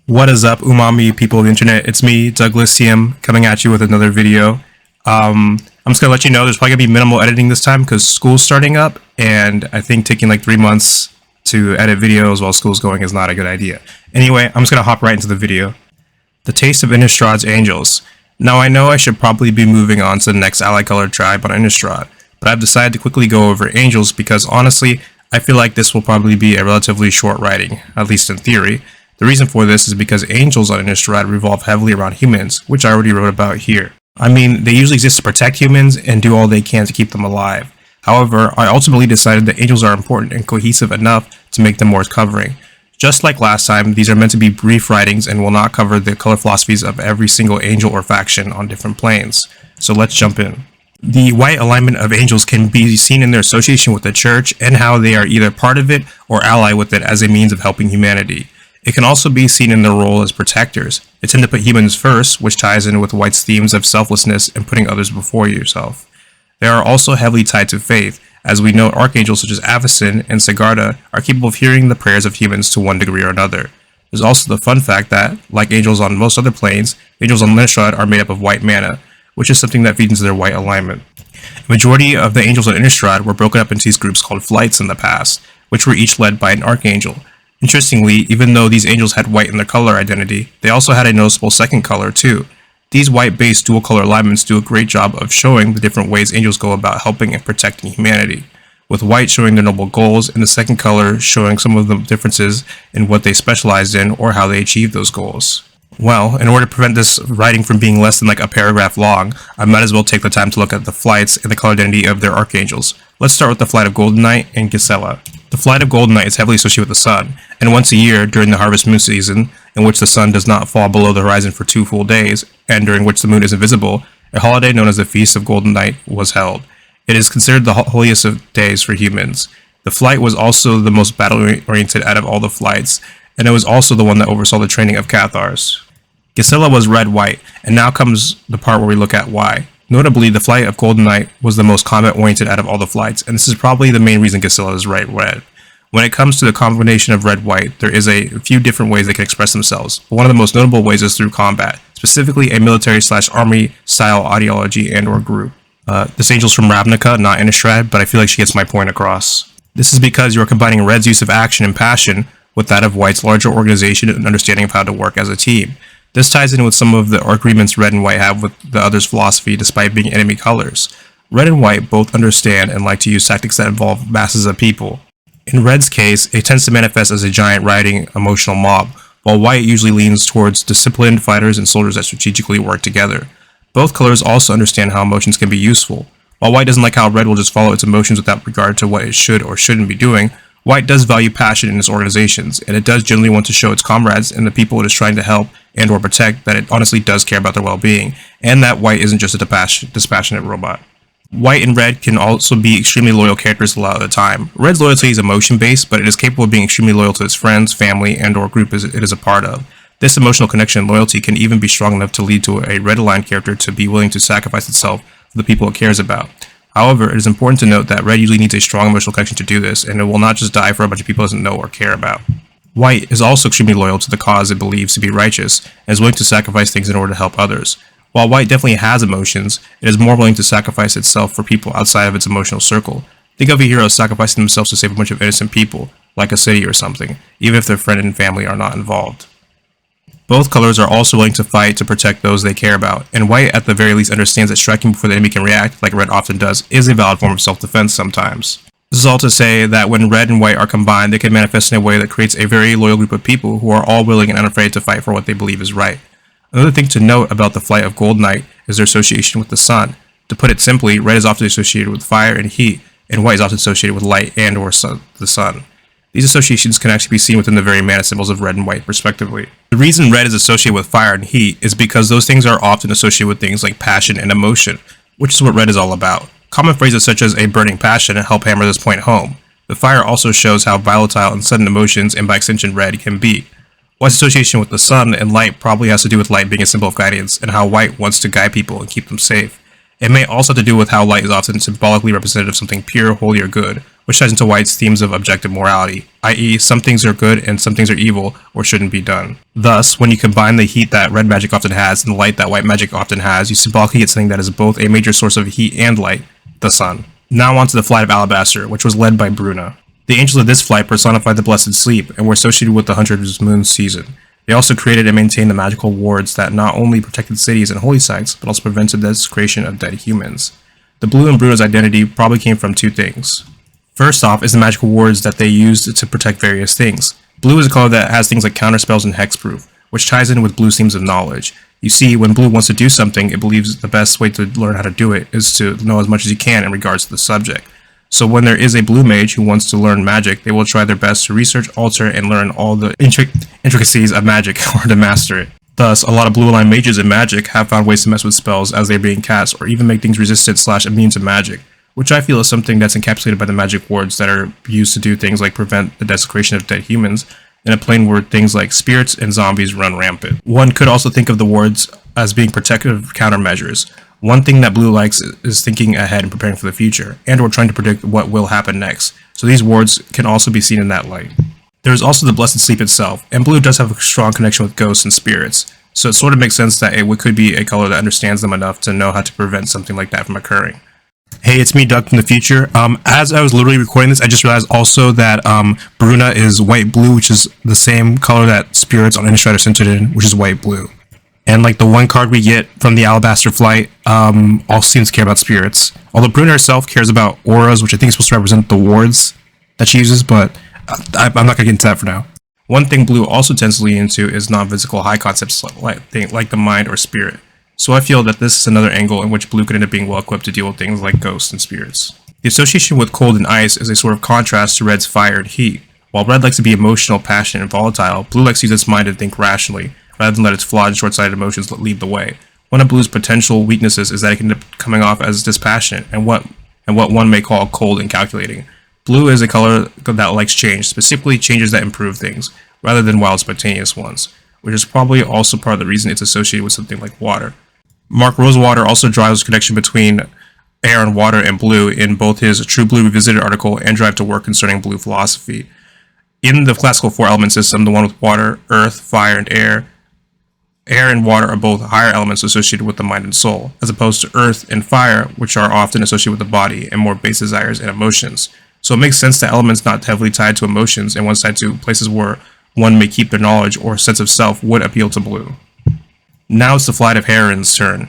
What is up, umami people of the internet? It's me, Douglas TM, coming at you with another video. I'm just gonna let you know there's probably gonna be minimal editing this time because school's starting up, and I think taking like 3 months to edit videos while school's going is not a good idea. Anyway, I'm just gonna hop right into the video. The taste of Innistrad's angels. Now I know I should probably be moving on to the next ally color tribe on Innistrad, but I've decided to quickly go over angels because honestly, I feel like this will probably be a relatively short writing, at least in theory. The reason for this is because angels on Innistrad revolve heavily around humans, which I already wrote about here. I mean, they usually exist to protect humans and do all they can to keep them alive. However, I ultimately decided that angels are important and cohesive enough to make them worth covering. Just like last time, these are meant to be brief writings and will not cover the color philosophies of every single angel or faction on different planes. So let's jump in. The white alignment of angels can be seen in their association with the church and how they are either part of it or ally with it as a means of helping humanity. It can also be seen in their role as protectors. They tend to put humans first, which ties in with White's themes of selflessness and putting others before yourself. They are also heavily tied to faith, as we know archangels such as Avacyn and Sigarda are capable of hearing the prayers of humans to one degree or another. There's also the fun fact that, like angels on most other planes, angels on Innistrad are made up of white mana, which is something that feeds into their white alignment. The majority of the angels on Innistrad were broken up into these groups called flights in the past, which were each led by an archangel. Interestingly, even though these angels had white in their color identity, they also had a noticeable second color too. These white-based dual color alignments do a great job of showing the different ways angels go about helping and protecting humanity, with white showing their noble goals and the second color showing some of the differences in what they specialized in or how they achieved those goals. Well, in order to prevent this writing from being less than like a paragraph long, I might as well take the time to look at the flights and the color identity of their archangels. Let's start with the flight of Golden Knight and Gisela. The flight of Golden Knight is heavily associated with the sun, and once a year during the harvest moon season, in which the sun does not fall below the horizon for 2 full days, and during which the moon is invisible, a holiday known as the Feast of Golden Knight was held. It is considered the holiest of days for humans. The flight was also the most battle-oriented out of all the flights, and it was also the one that oversaw the training of Cathars. Gisela was red-white, and now comes the part where we look at why. Notably, the flight of Golden Knight was the most combat-oriented out of all the flights, and this is probably the main reason Gisela is red. When it comes to the combination of red-white, there is a few different ways they can express themselves, but one of the most notable ways is through combat, specifically a military/army style ideology and or group. This angel's from Ravnica, not Innistrad, but I feel like she gets my point across. This is because you are combining red's use of action and passion with that of white's larger organization and understanding of how to work as a team. This ties in with some of the agreements red and white have with the other's philosophy despite being enemy colors. Red and white both understand and like to use tactics that involve masses of people. In red's case, it tends to manifest as a giant rioting emotional mob, while white usually leans towards disciplined fighters and soldiers that strategically work together. Both colors also understand how emotions can be useful. While white doesn't like how red will just follow its emotions without regard to what it should or shouldn't be doing, white does value passion in its organizations, and it does generally want to show its comrades and the people it is trying to help and or protect that it honestly does care about their well-being, and that white isn't just a dispassionate robot. White and red can also be extremely loyal characters a lot of the time. Red's loyalty is emotion-based, but it is capable of being extremely loyal to its friends, family, and or group it is a part of. This emotional connection and loyalty can even be strong enough to lead to a red-aligned character to be willing to sacrifice itself for the people it cares about. However, it is important to note that red usually needs a strong emotional connection to do this, and it will not just die for a bunch of people it doesn't know or care about. White is also extremely loyal to the cause it believes to be righteous, and is willing to sacrifice things in order to help others. While white definitely has emotions, it is more willing to sacrifice itself for people outside of its emotional circle. Think of a hero sacrificing themselves to save a bunch of innocent people, like a city or something, even if their friend and family are not involved. Both colors are also willing to fight to protect those they care about, and white at the very least understands that striking before the enemy can react, like red often does, is a valid form of self-defense sometimes. This is all to say that when red and white are combined, they can manifest in a way that creates a very loyal group of people who are all willing and unafraid to fight for what they believe is right. Another thing to note about the flight of Golden Knight is their association with the sun. To put it simply, red is often associated with fire and heat, and white is often associated with light and or the sun. These associations can actually be seen within the very mana symbols of red and white, respectively. The reason red is associated with fire and heat is because those things are often associated with things like passion and emotion, which is what red is all about. Common phrases such as a burning passion help hammer this point home. The fire also shows how volatile and sudden emotions, and by extension red, can be. White's association with the sun and light probably has to do with light being a symbol of guidance, and how white wants to guide people and keep them safe. It may also have to do with how light is often symbolically representative of something pure, holy, or good, which ties into White's themes of objective morality, i.e. some things are good and some things are evil or shouldn't be done. Thus, when you combine the heat that red magic often has and the light that white magic often has, you symbolically get something that is both a major source of heat and light, the sun. Now on to the Flight of Alabaster, which was led by Bruna. The angels of this flight personified the blessed sleep and were associated with the 100th moon season. They also created and maintained the magical wards that not only protected cities and holy sites, but also prevented the desecration of dead humans. The blue in Bruna's identity probably came from two things. First off is the magical wards that they used to protect various things. Blue is a color that has things like counterspells and hexproof, which ties in with Blue's themes of knowledge. You see, when Blue wants to do something, it believes the best way to learn how to do it is to know as much as you can in regards to the subject. So when there is a blue mage who wants to learn magic, they will try their best to research, alter, and learn all the intricacies of magic in order to master it. Thus, a lot of blue line mages in magic have found ways to mess with spells as they're being cast, or even make things resistant/immune to magic, which I feel is something that's encapsulated by the magic wards that are used to do things like prevent the desecration of dead humans, in a plane where things like spirits and zombies run rampant. One could also think of the wards as being protective countermeasures. One thing that blue likes is thinking ahead and preparing for the future, and or trying to predict what will happen next, so these wards can also be seen in that light. There is also the blessed sleep itself, and blue does have a strong connection with ghosts and spirits, so it sort of makes sense that it could be a color that understands them enough to know how to prevent something like that from occurring. Hey, it's me, Doug, from the future. As I was literally recording this, I just realized also that Bruna is white-blue, which is the same color that spirits on Innistrad are centered in, which is white-blue. And like the one card we get from the Alabaster Flight also seems to care about spirits. Although Bruna herself cares about auras, which I think is supposed to represent the wards that she uses, but I'm not going to get into that for now. One thing blue also tends to lean into is non-physical high concepts like the mind or spirit. So I feel that this is another angle in which blue could end up being well equipped to deal with things like ghosts and spirits. The association with cold and ice is a sort of contrast to red's fire and heat. While red likes to be emotional, passionate, and volatile, blue likes to use its mind and think rationally, rather than let its flawed and short-sighted emotions lead the way. One of blue's potential weaknesses is that it can end up coming off as dispassionate and what one may call cold and calculating. Blue is a color that likes change, specifically changes that improve things, rather than wild spontaneous ones, which is probably also part of the reason it's associated with something like water. Mark Rosewater also drives the connection between air and water and blue in both his True Blue Revisited article and Drive to Work concerning blue philosophy. In the classical four-element system, the one with water, earth, fire, and air and water are both higher elements associated with the mind and soul, as opposed to earth and fire, which are often associated with the body and more base desires and emotions. So it makes sense that elements not heavily tied to emotions and one side to places where one may keep their knowledge or sense of self would appeal to blue. Now it's the Flight of Heron's turn.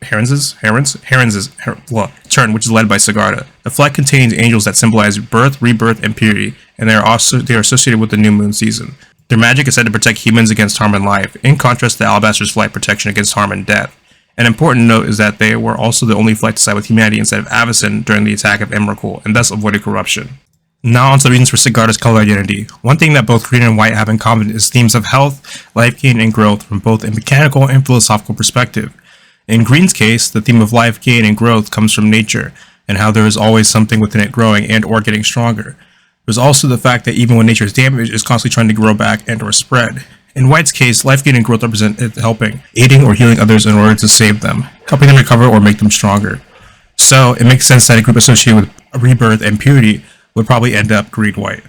Heron's turn, which is led by Sigarda. The flight contains angels that symbolize birth, rebirth, and purity, and they are associated with the new moon season. Their magic is said to protect humans against harm and life, in contrast to Alabaster's flight protection against harm and death. An important note is that they were also the only flight to side with humanity instead of Avacyn during the attack of Emrakul, and thus avoided corruption. Now onto the reasons for Sigarda's color identity. One thing that both green and white have in common is themes of health, life gain, and growth from both a mechanical and philosophical perspective. In green's case, the theme of life gain and growth comes from nature, and how there is always something within it growing and or getting stronger. There's also the fact that even when nature is damaged, it's constantly trying to grow back and or spread. In white's case, life gain and growth represent it helping, aiding or healing others in order to save them, helping them recover or make them stronger. So it makes sense that a group associated with rebirth and purity would probably end up green-white.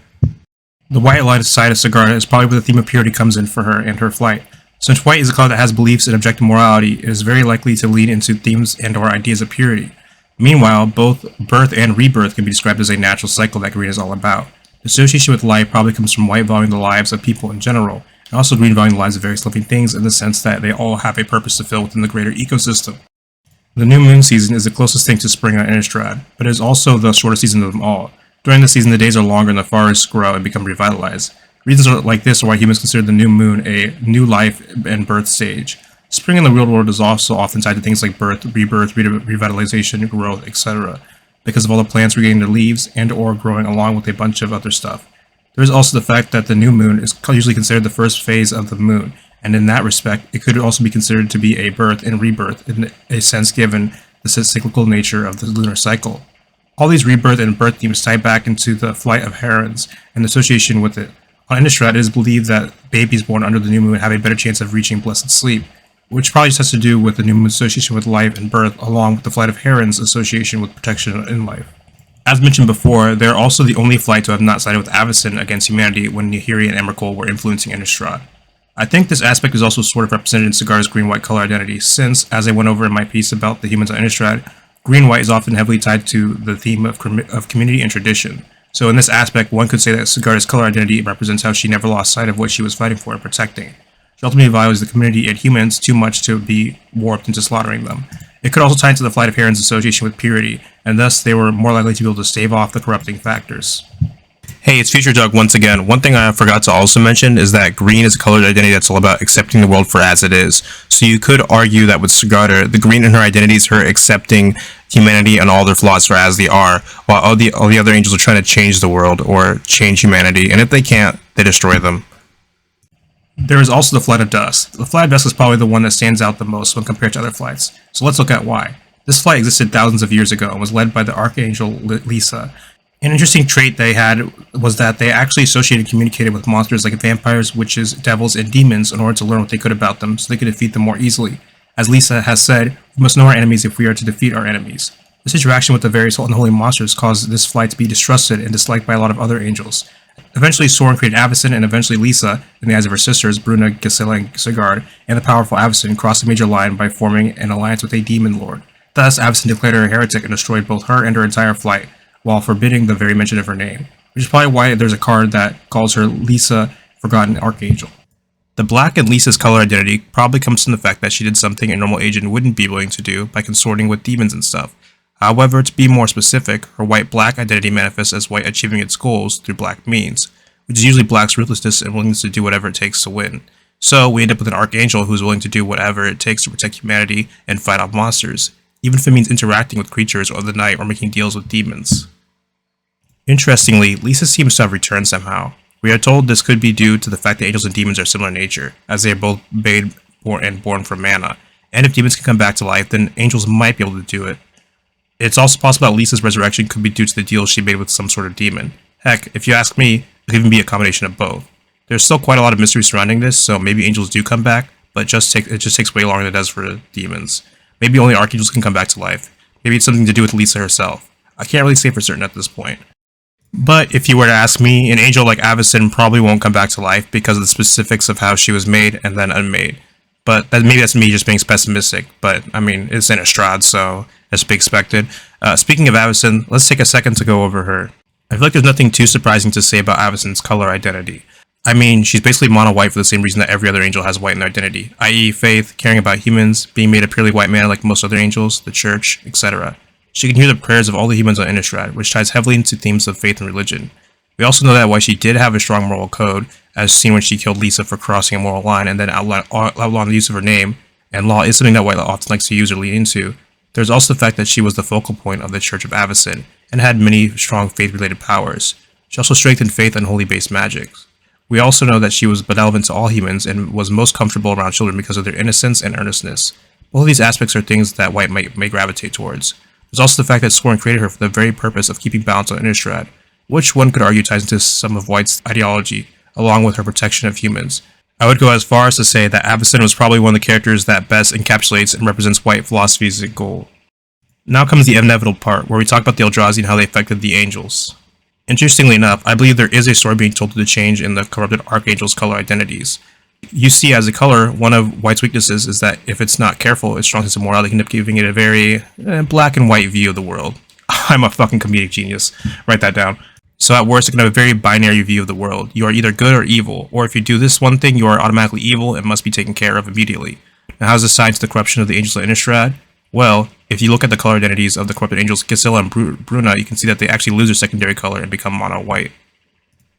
The white line side of Sigarda is probably where the theme of purity comes in for her and her flight. Since white is a color that has beliefs in objective morality, it is very likely to lean into themes and or ideas of purity. Meanwhile, both birth and rebirth can be described as a natural cycle that green is all about. The association with life probably comes from white valuing the lives of people in general, and also green valuing the lives of various living things in the sense that they all have a purpose to fill within the greater ecosystem. The new moon season is the closest thing to spring on Innistrad, but it is also the shortest season of them all. During the season, the days are longer and the forests grow and become revitalized. Reasons like this are why humans consider the new moon a new life and birth stage. Spring in the real world is also often tied to things like birth, rebirth, revitalization, growth, etc. because of all the plants regaining their leaves and or growing along with a bunch of other stuff. There is also the fact that the new moon is usually considered the first phase of the moon, and in that respect, it could also be considered to be a birth and rebirth in a sense given the cyclical nature of the lunar cycle. All these rebirth and birth themes tie back into the Flight of Herons and the association with it. On Innistrad, it is believed that babies born under the new moon have a better chance of reaching blessed sleep. which probably just has to do with the new moon's association with life and birth, along with the flight of herons' association with protection in life. As mentioned before, they are also the only flight to have not sided with Avacyn against humanity when Nahiri and Emrakul were influencing Innistrad. I think this aspect is also sort of represented in Sigarda's green-white color identity, since, as I went over in my piece about the humans on Innistrad, green-white is often heavily tied to the theme of community and tradition. So in this aspect, one could say that Sigarda's color identity represents how she never lost sight of what she was fighting for and protecting. She ultimately values the community and humans too much to be warped into slaughtering them. It could also tie into the flight of herons' association with purity, and thus they were more likely to be able to stave off the corrupting factors. Hey, it's Future Doug once again. One thing I forgot to also mention is that green is a colored identity that's all about accepting the world for as it is. So you could argue that with Sigarda, the green in her identity is her accepting humanity and all their flaws for as they are, while all the other angels are trying to change the world or change humanity, and if they can't, they destroy them. There is also the Flight of Dust. The Flight of Dust is probably the one that stands out the most when compared to other flights, so let's look at why. This flight existed thousands of years ago and was led by the Archangel Lisa. An interesting trait they had was that they actually associated and communicated with monsters like vampires, witches, devils, and demons in order to learn what they could about them so they could defeat them more easily. As Lisa has said, we must know our enemies if we are to defeat our enemies. This interaction with the various unholy monsters caused this flight to be distrusted and disliked by a lot of other angels. Eventually, Soren created Avacyn, and eventually Lisa, in the eyes of her sisters, Bruna, Gisela, and Sigurd, and the powerful Avacyn crossed a major line by forming an alliance with a demon lord. Thus, Avacyn declared her a heretic and destroyed both her and her entire flight, while forbidding the very mention of her name, which is probably why there's a card that calls her Lisa, Forgotten Archangel. The black in Lisa's color identity probably comes from the fact that she did something a normal agent wouldn't be willing to do by consorting with demons and stuff. However, to be more specific, her white-black identity manifests as white achieving its goals through black means, which is usually black's ruthlessness and willingness to do whatever it takes to win. So we end up with an archangel who's willing to do whatever it takes to protect humanity and fight off monsters, even if it means interacting with creatures of the night or making deals with demons. Interestingly, Lisa seems to have returned somehow. We are told this could be due to the fact that angels and demons are similar in nature, as they are both made and born from mana, and if demons can come back to life, then angels might be able to do it. It's also possible that Lisa's resurrection could be due to the deal she made with some sort of demon. Heck, if you ask me, it could even be a combination of both. There's still quite a lot of mystery surrounding this, so maybe angels do come back, but it just takes way longer than it does for demons. Maybe only archangels can come back to life. Maybe it's something to do with Lisa herself. I can't really say for certain at this point. But if you were to ask me, an angel like Avacyn probably won't come back to life because of the specifics of how she was made and then unmade. But maybe that's me just being pessimistic, but I mean, it's Innistrad, so that's to be expected. Speaking of Avacyn, let's take a second to go over her. I feel like there's nothing too surprising to say about Avacyn's color identity. I mean, she's basically mono-white for the same reason that every other angel has white in their identity, i.e. faith, caring about humans, being made a purely white man like most other angels, the church, etc. She can hear the prayers of all the humans on Innistrad, which ties heavily into themes of faith and religion. We also know that while she did have a strong moral code, as seen when she killed Lisa for crossing a moral line and then outlawing the use of her name, and law is something that white often likes to use or lean into, there's also the fact that she was the focal point of the Church of Avacyn, and had many strong faith-related powers. She also strengthened faith and holy-based magics. We also know that she was benevolent to all humans and was most comfortable around children because of their innocence and earnestness. Both of these aspects are things that white may gravitate towards. There's also the fact that Soren created her for the very purpose of keeping balance on Innistrad, which one could argue ties into some of White's ideology, along with her protection of humans. I would go as far as to say that Avacyn was probably one of the characters that best encapsulates and represents White philosophy's goal. Now comes the inevitable part, where we talk about the Eldrazi and how they affected the angels. Interestingly enough, I believe there is a story being told of the change in the corrupted Archangel's color identities. You see, as a color, one of White's weaknesses is that if it's not careful, its strong sense of morality can end up giving it a very black and white view of the world. I'm a fucking comedic genius. Write that down. So at worst, it can have a very binary view of the world. You are either good or evil, or if you do this one thing, you are automatically evil and must be taken care of immediately. Now, how is this tied to the corruption of the angels of Innistrad? Well, if you look at the color identities of the corrupted angels Gisela and Bruna, you can see that they actually lose their secondary color and become mono-white.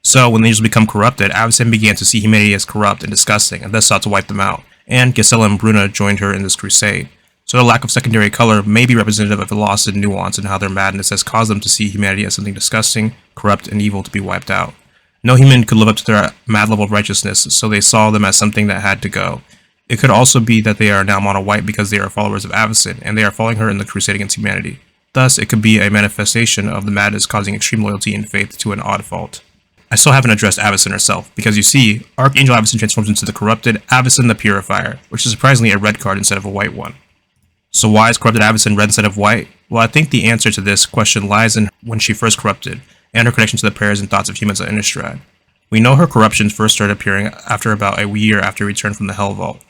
So, when the angels become corrupted, Avacyn began to see humanity as corrupt and disgusting, and thus sought to wipe them out, and Gisela and Bruna joined her in this crusade. So the lack of secondary color may be representative of a loss in nuance and how their madness has caused them to see humanity as something disgusting, corrupt, and evil to be wiped out. No human could live up to their mad level of righteousness, so they saw them as something that had to go. It could also be that they are now mono-white because they are followers of Avacyn, and they are following her in the crusade against humanity. Thus, it could be a manifestation of the madness causing extreme loyalty and faith to an odd fault. I still haven't addressed Avacyn herself, because you see, Archangel Avacyn transforms into the corrupted Avacyn the Purifier, which is surprisingly a red card instead of a white one. So why is corrupted Avacyn red instead of white? Well, I think the answer to this question lies in when she first corrupted, and her connection to the prayers and thoughts of humans at Innistrad. We know her corruptions first started appearing after about a year after return from the Hell Vault.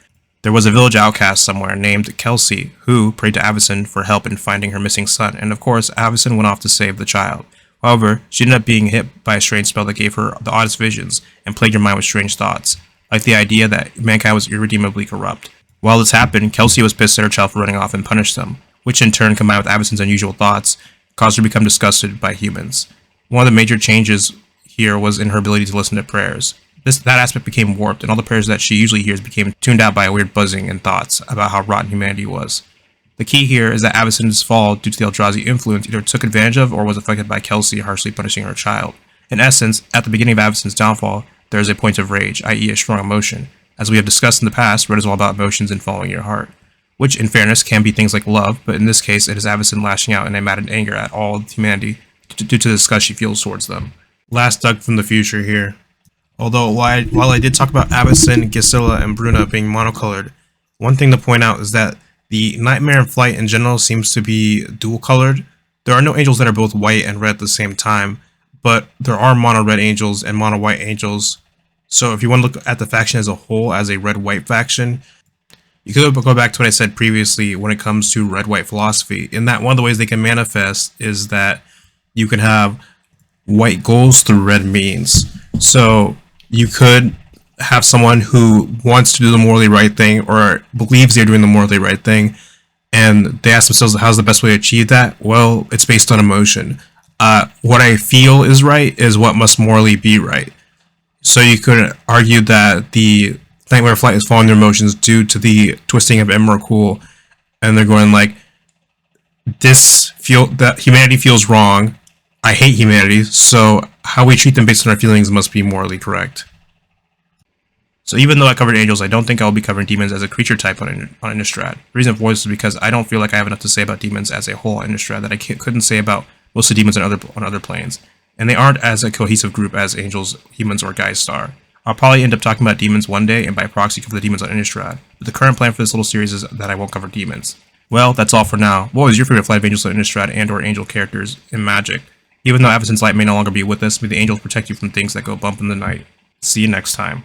There was a village outcast somewhere named Kelsey, who prayed to Avacyn for help in finding her missing son, and of course, Avacyn went off to save the child. However, she ended up being hit by a strange spell that gave her the oddest visions, and plagued her mind with strange thoughts, like the idea that mankind was irredeemably corrupt. While this happened, Kelsey was pissed at her child for running off and punished them, which in turn, combined with Avacyn's unusual thoughts, caused her to become disgusted by humans. One of the major changes here was in her ability to listen to prayers. That aspect became warped, and all the prayers that she usually hears became tuned out by a weird buzzing and thoughts about how rotten humanity was. The key here is that Avacyn's fall due to the Eldrazi influence either took advantage of or was affected by Kelsey harshly punishing her child. In essence, at the beginning of Avacyn's downfall, there is a point of rage, i.e. a strong emotion. As we have discussed in the past, Red is all about emotions and following your heart, which in fairness can be things like love, but in this case it is Avacyn lashing out in a maddened anger at all of humanity due to the disgust she feels towards them. Last Doug from the future here. Although while I did talk about Avacyn, Gisela, and Bruna being monocolored, one thing to point out is that the Nightmare and Flight in general seems to be dual colored. There are no angels that are both white and red at the same time, but there are mono red angels and mono white angels. So if you want to look at the faction as a whole as a red-white faction, you could go back to what I said previously when it comes to red-white philosophy, in that one of the ways they can manifest is that you can have white goals through red means. So you could have someone who wants to do the morally right thing or believes they're doing the morally right thing, and they ask themselves, how's the best way to achieve that? Well, it's based on emotion. What I feel is right is what must morally be right. So you could argue that the Nightmare Flight is following their emotions due to the twisting of Emrakul, and they're going like, that humanity feels wrong, I hate humanity, so how we treat them based on our feelings must be morally correct. So even though I covered angels, I don't think I will be covering demons as a creature type on Innistrad. The reason for this is because I don't feel like I have enough to say about demons as a whole on Innistrad that I couldn't say about most of the demons on other planes. And they aren't as a cohesive group as angels, humans, or Geistar. I'll probably end up talking about demons one day and by proxy cover the demons on Innistrad, but the current plan for this little series is that I won't cover demons. Well, that's all for now. What was your favorite Flight of Angels on Innistrad and or angel characters in Magic? Even though Avacyn's light may no longer be with us, may the angels protect you from things that go bump in the night. See you next time.